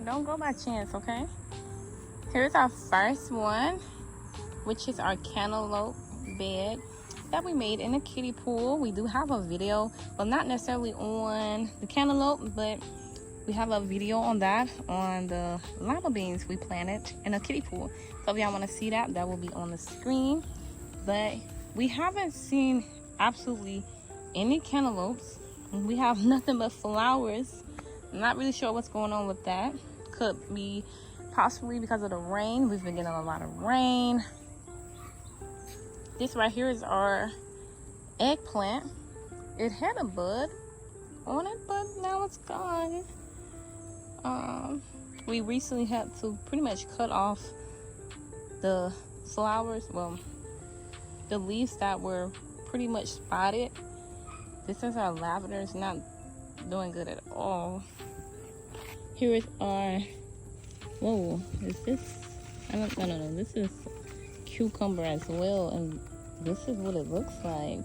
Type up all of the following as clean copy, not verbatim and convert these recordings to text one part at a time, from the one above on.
don't go by chance, okay? Here's our first one, which is our cantaloupe bed that we made in a kiddie pool. We do have a video, well, not necessarily on the cantaloupe, but we have a video on that, on the lima beans we planted in a kiddie pool. So if y'all want to see that, that will be on the screen. But we haven't seen absolutely any cantaloupes. We have nothing but flowers. I'm not really sure what's going on with that. Could be possibly because of the rain. We've been getting a lot of rain. This right here is our eggplant. It had a bud on it, but now it's gone. We recently had to pretty much cut off the flowers, well, the leaves that were pretty much spotted. This is our lavender. It's not doing good at all. Here is our, whoa, is this, no, this is cucumber as well, and this is what it looks like.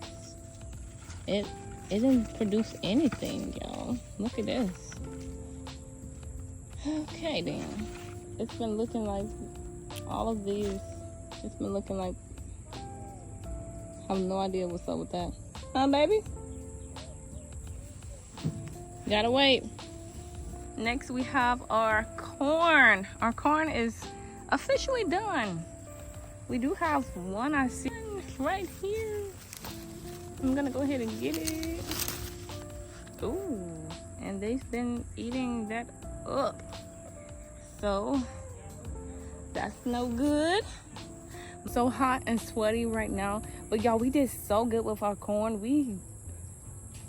It didn't produce anything, y'all. Look at this. Okay, then. It's been looking like all of these. It's been looking like, I have no idea what's up with that. Huh, baby? Gotta wait. Next, we have our corn. Our corn is officially done. We do have one I see right here. I'm gonna go ahead and get it. Ooh, and they've been eating that up. So that's no good. I'm so hot and sweaty right now. But y'all, we did so good with our corn. We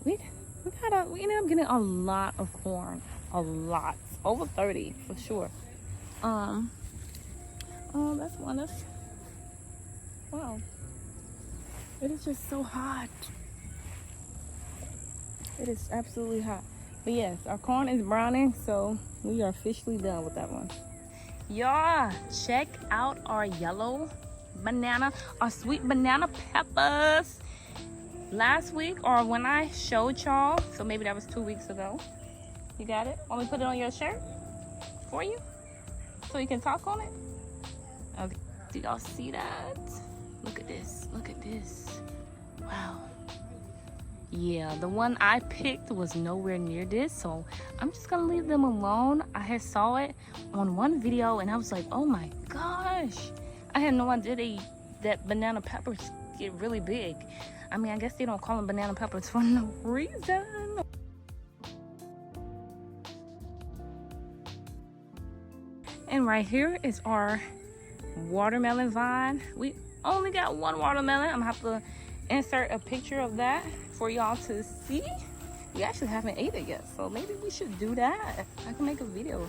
ended up getting a lot of corn. A lot. Over 30 for sure. Oh, that's one. That's, wow. It is just so hot. It is absolutely hot. But yes, our corn is browning, so we are officially done with that one. Y'all, check out our yellow banana, our sweet banana peppers. Last week, or when I showed y'all, so maybe that was 2 weeks ago. You got it? Want me to put it on your shirt for you? So you can talk on it? Okay. Do y'all see that? Look at this. Look at this. Wow. Yeah, the one I picked was nowhere near this, so I'm just gonna leave them alone. I had saw it on one video and I was like, oh my gosh. I had no idea that banana peppers get really big. I mean, I guess they don't call them banana peppers for no reason. And right here is our watermelon vine. We only got one watermelon. I'm gonna have to insert a picture of that for y'all to see. We actually haven't ate it yet, so maybe we should do that. I can make a video.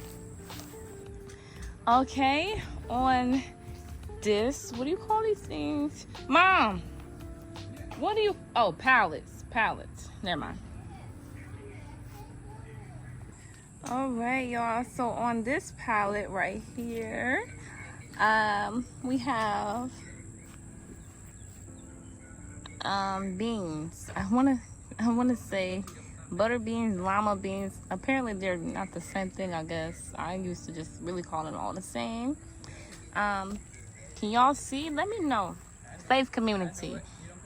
Okay, on this, what do you call these things? Mom, what do you, oh, pallets, never mind. All right, y'all, so on this pallet right here, we have beans. I wanna say butter beans, lima beans. Apparently they're not the same thing, I guess. I used to just really call them all the same. Can y'all see? Let me know. Faith community,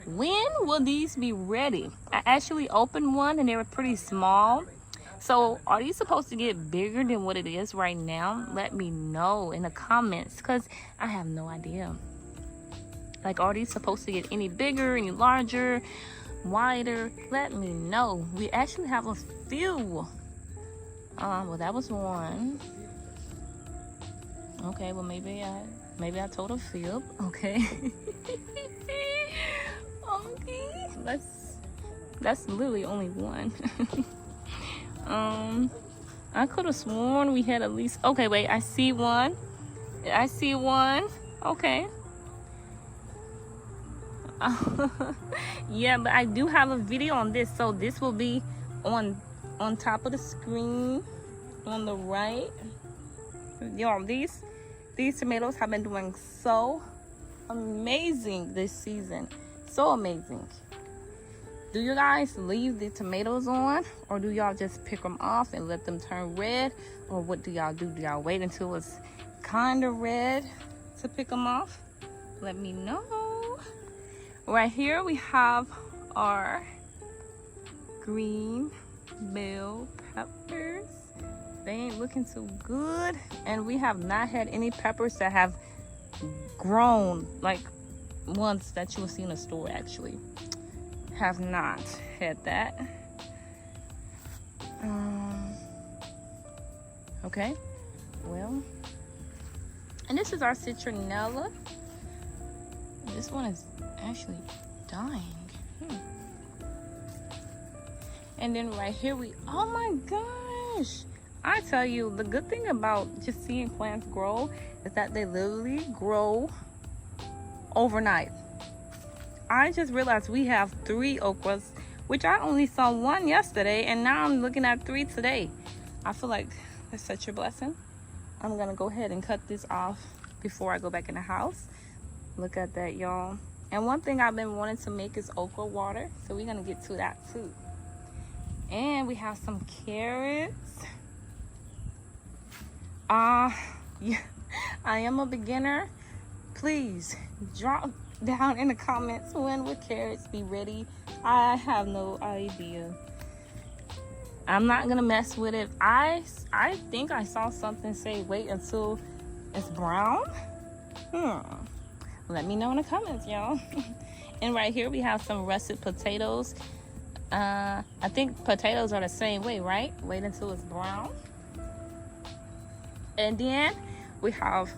when will these be ready? I actually opened one and they were pretty small. So are these supposed to get bigger than what it is right now? Let me know in the comments, because I have no idea. Like, are these supposed to get any bigger, any larger, wider? Let me know. We actually have a few. Well, that was one. Okay, well, maybe I told a fib. Okay. Okay. That's literally only one. I could have sworn we had at least, okay, wait, I see one. Okay. Yeah, but I do have a video on this, so this will be on top of the screen on the right. Y'all, these tomatoes have been doing so amazing this season. So amazing. Do you guys leave the tomatoes on, or do y'all just pick them off and let them turn red? Or what do y'all do? Do y'all wait until it's kind of red to pick them off? Let me know. Right here we have our green bell peppers. They ain't looking too good, and we have not had any peppers that have grown, like ones that you will see in a store. Actually have not had that. Okay, well, and this is our citronella. This one is actually dying. And then right here oh my gosh, I tell you, the good thing about just seeing plants grow is that they literally grow overnight. I just realized we have 3 okras, which I only saw 1 yesterday, and now I'm looking at 3 today. I feel like that's such a blessing. I'm gonna go ahead and cut this off before I go back in the house. Look at that, y'all. And one thing I've been wanting to make is okra water, so we're gonna get to that too. And we have some carrots. Yeah, I am a beginner. Please drop down in the comments, when will carrots be ready? I have no idea. I'm not gonna mess with it. I think I saw something say wait until it's brown. Let me know in the comments, y'all. And right here we have some russet potatoes. I think potatoes are the same way, right? Wait until it's brown. And then we have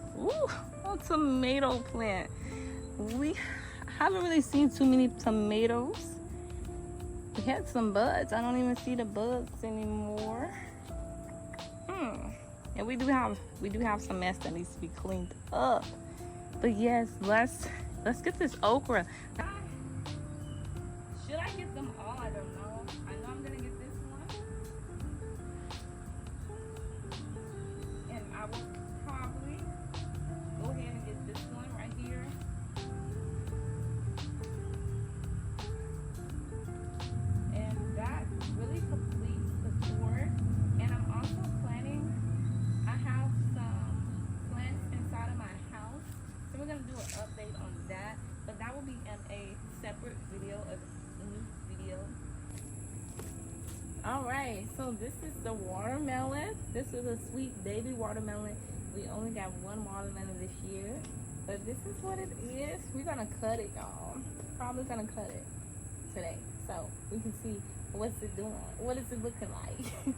a tomato plant. We haven't really seen too many tomatoes. We had some buds. I don't even see the buds anymore. And we do have some mess that needs to be cleaned up. But yes, let's get this okra. Should I get them all? I don't know. I know I'm gonna get this one, and I will probably go ahead and get this one right here. And that really completes the tour. And I'm also planning, I have some plants inside of my house, so we're gonna do an update on that, but that will be in a separate video, a new video. All right, so this is the watermelon. This is a sweet baby watermelon. We only got 1 watermelon this year, but this is what it is. We're gonna cut it, y'all. Probably gonna cut it today, so we can see what's it doing. What is it looking like?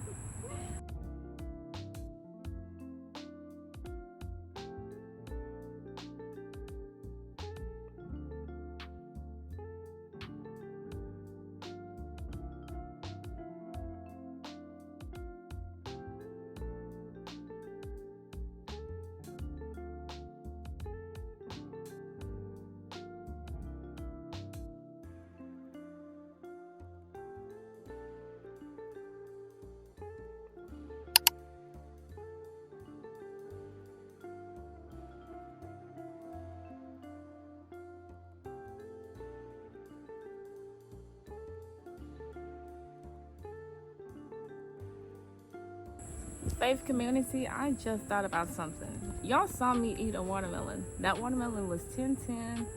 Faith community, I just thought about something. Y'all saw me eat a watermelon. That watermelon was 10-10.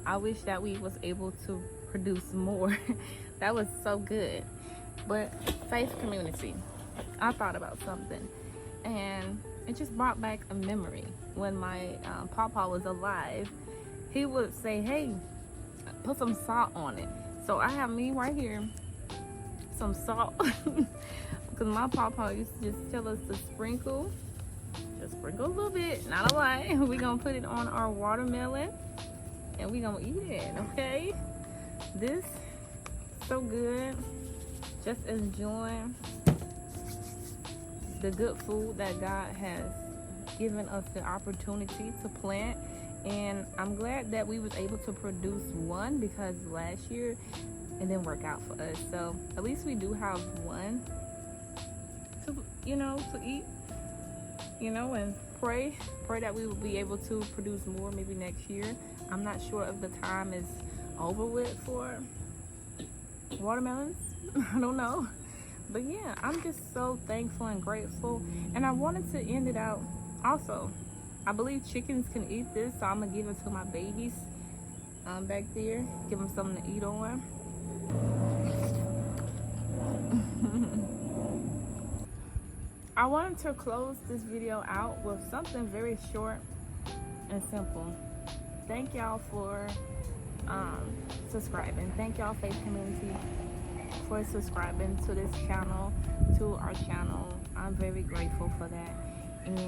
I wish that we was able to produce more. That was so good. But faith community, I thought about something, and it just brought back a memory. When my papa was alive, he would say, hey, put some salt on it. So I have me right here, some salt. Because my papa used to just tell us to sprinkle, just sprinkle a little bit, not a lot. We're gonna put it on our watermelon and we're gonna eat it, okay? This so good. Just enjoying the good food that God has given us the opportunity to plant. And I'm glad that we was able to produce 1, because last year it didn't work out for us. So at least we do have 1 to, to eat, and pray that we will be able to produce more maybe next year. I'm not sure if the time is over with for watermelons. I don't know. But yeah, I'm just so thankful and grateful. And I wanted to end it out also. I believe chickens can eat this, so I'm gonna give it to my babies back there. Give them something to eat on. I wanted to close this video out with something very short and simple. Thank y'all for subscribing. Thank y'all, Faith Community, for subscribing to this channel, to our channel. I'm very grateful for that, and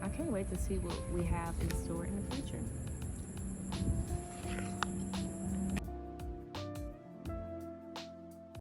I can't wait to see what we have in store in the future.